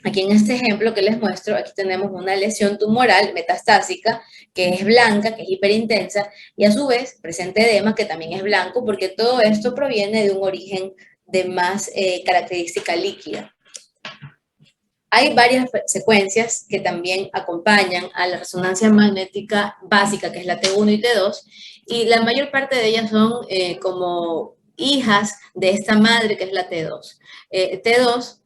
aquí en este ejemplo que les muestro, aquí tenemos una lesión tumoral metastásica que es blanca, que es hiperintensa, y a su vez presenta edema que también es blanco, porque todo esto proviene de un origen de más característica líquida. Hay varias secuencias que también acompañan a la resonancia magnética básica, que es la T1 y T2, y la mayor parte de ellas son como hijas de esta madre, que es la T2. T2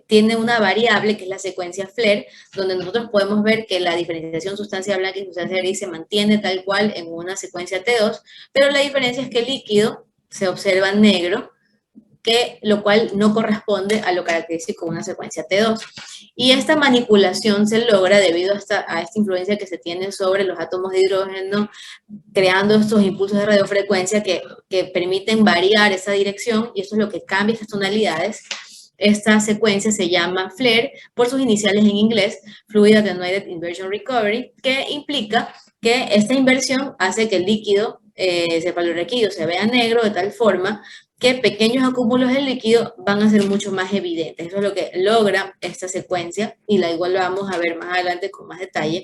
tiene una variable, que es la secuencia FLAIR, donde nosotros podemos ver que la diferenciación sustancia blanca y sustancia gris se mantiene tal cual en una secuencia T2, pero la diferencia es que el líquido se observa negro, lo cual no corresponde a lo característico de una secuencia T2. Y esta manipulación se logra debido a esta influencia que se tiene sobre los átomos de hidrógeno, creando estos impulsos de radiofrecuencia que permiten variar esa dirección, y eso es lo que cambia estas tonalidades. Esta secuencia se llama FLAIR por sus iniciales en inglés, Fluid Attenuated Inversion Recovery, que implica que esta inversión hace que el líquido cefalorraquídeo se vea negro de tal forma que pequeños acúmulos de líquido van a ser mucho más evidentes. Eso es lo que logra esta secuencia, y la igual la vamos a ver más adelante con más detalle.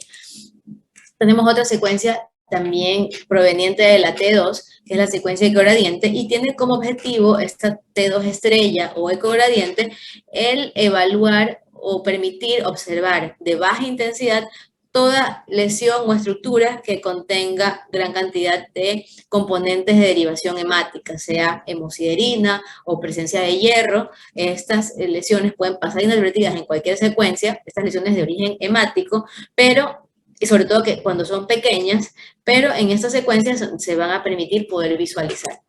Tenemos otra secuencia también proveniente de la T2, que es la secuencia ecogradiente, y tiene como objetivo esta T2 estrella o ecogradiente el evaluar o permitir observar de baja intensidad toda lesión o estructura que contenga gran cantidad de componentes de derivación hemática, sea hemosiderina o presencia de hierro. Estas lesiones pueden pasar inadvertidas en cualquier secuencia, estas lesiones de origen hemático, pero, y sobre todo que cuando son pequeñas, pero en estas secuencias se van a permitir poder visualizar.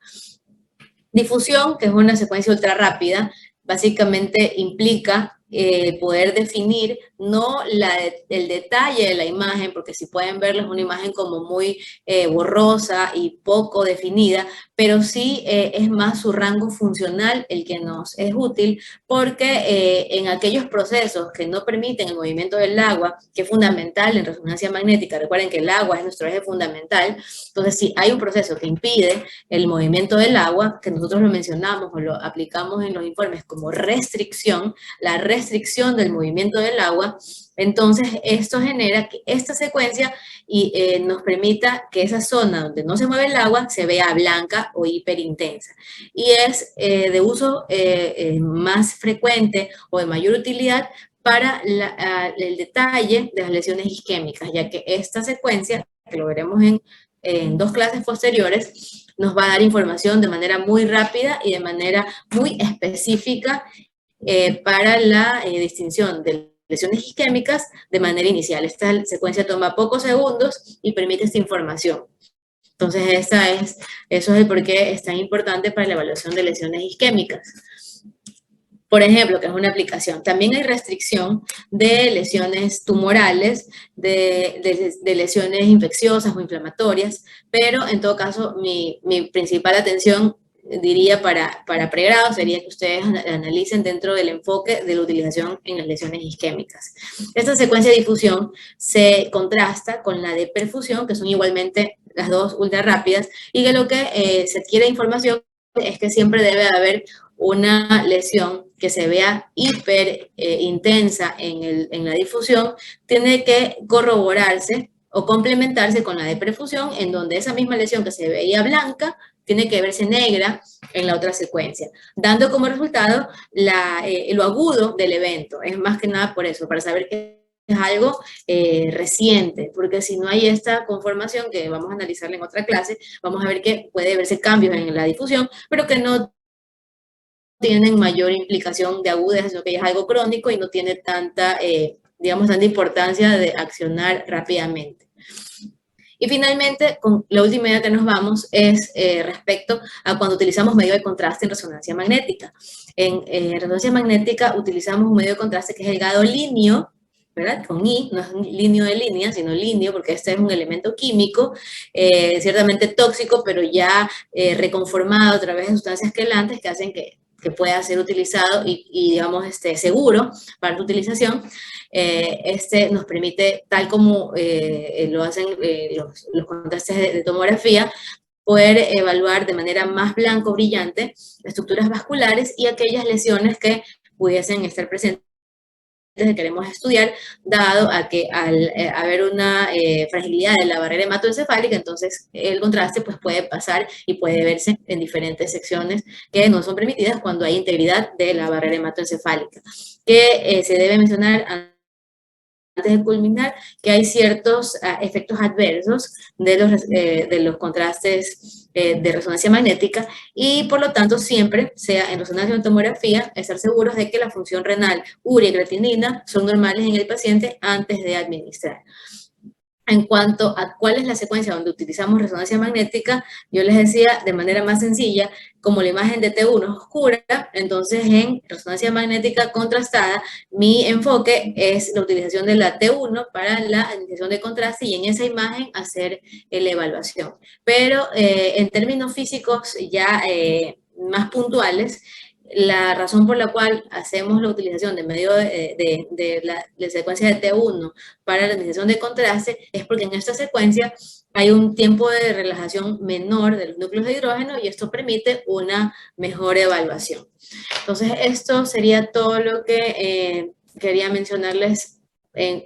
Difusión, que es una secuencia ultra rápida, básicamente implica poder definir no el detalle de la imagen, porque si pueden verlo es una imagen como muy borrosa y poco definida, pero sí es más su rango funcional el que nos es útil, porque en aquellos procesos que no permiten el movimiento del agua, que es fundamental en resonancia magnética, recuerden que el agua es nuestro eje fundamental, entonces si hay un proceso que impide el movimiento del agua, que nosotros lo mencionamos o lo aplicamos en los informes como restricción, la restricción del movimiento del agua, entonces esto genera que esta secuencia nos permita que esa zona donde no se mueve el agua se vea blanca o hiperintensa. Y es de uso más frecuente o de mayor utilidad para el detalle de las lesiones isquémicas, ya que esta secuencia, que lo veremos en 2 clases posteriores, nos va a dar información de manera muy rápida y de manera muy específica para la distinción de lesiones isquémicas de manera inicial. Esta secuencia toma pocos segundos y permite esta información. Entonces, eso es el por qué es tan importante para la evaluación de lesiones isquémicas. Por ejemplo, que es una aplicación. También hay restricción de lesiones tumorales, de lesiones infecciosas o inflamatorias, pero en todo caso, mi principal atención, diría, para pregrado sería que ustedes analicen dentro del enfoque de la utilización en las lesiones isquémicas. Esta secuencia de difusión se contrasta con la de perfusión, que son igualmente las dos ultra rápidas, y que lo que se adquiere información es que siempre debe haber una lesión que se vea hiper intensa en la difusión, tiene que corroborarse o complementarse con la de perfusión, en donde esa misma lesión que se veía blanca tiene que verse negra en la otra secuencia, dando como resultado lo agudo del evento. Es más que nada por eso, para saber que es algo reciente, porque si no hay esta conformación, que vamos a analizarla en otra clase, vamos a ver que puede verse cambios en la difusión, pero que no tienen mayor implicación de agudeza, sino que ya es algo crónico y no tiene tanta, digamos, tanta importancia de accionar rápidamente. Y finalmente, con la última idea que nos vamos es respecto a cuando utilizamos medio de contraste en resonancia magnética. En resonancia magnética utilizamos un medio de contraste que es el gadolíneo, ¿verdad? Con I, no es líneo de línea, sino líneo, porque este es un elemento químico, ciertamente tóxico, pero ya reconformado a través de sustancias quelantes que hacen que pueda ser utilizado y digamos, seguro para su utilización. Este nos permite, tal como lo hacen los contrastes de tomografía, poder evaluar de manera más blanco brillante estructuras vasculares y aquellas lesiones que pudiesen estar presentes que queremos estudiar, dado a que al haber una fragilidad de la barrera hematoencefálica, entonces el contraste pues, puede pasar y puede verse en diferentes secciones que no son permitidas cuando hay integridad de la barrera hematoencefálica. Que se debe mencionar antes de culminar, que hay ciertos efectos adversos de los contrastes de resonancia magnética y por lo tanto siempre, sea en resonancia o en tomografía, estar seguros de que la función renal, urea y creatinina son normales en el paciente antes de administrar. En cuanto a cuál es la secuencia donde utilizamos resonancia magnética, yo les decía de manera más sencilla, como la imagen de T1 es oscura, entonces en resonancia magnética contrastada, mi enfoque es la utilización de la T1 para la administración de contraste y en esa imagen hacer la evaluación. Pero en términos físicos ya más puntuales, la razón por la cual hacemos la utilización de medio de la secuencia de T1 para la administración de contraste es porque en esta secuencia hay un tiempo de relajación menor de los núcleos de hidrógeno y esto permite una mejor evaluación. Entonces, esto sería todo lo que quería mencionarles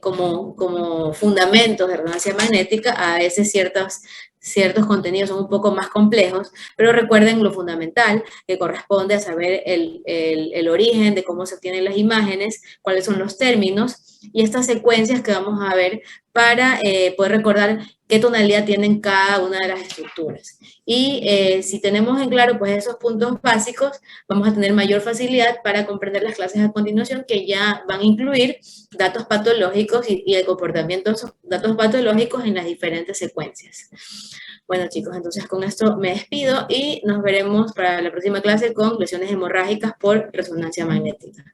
como fundamentos de resonancia magnética. A veces ciertos contenidos son un poco más complejos, pero recuerden lo fundamental que corresponde a saber el origen de cómo se obtienen las imágenes, cuáles son los términos y estas secuencias que vamos a ver para poder recordar qué tonalidad tienen cada una de las estructuras. Y si tenemos en claro pues esos puntos básicos, vamos a tener mayor facilidad para comprender las clases a continuación que ya van a incluir datos patológicos y el comportamiento de esos datos patológicos en las diferentes secuencias. Bueno chicos, entonces con esto me despido y nos veremos para la próxima clase con lesiones hemorrágicas por resonancia magnética.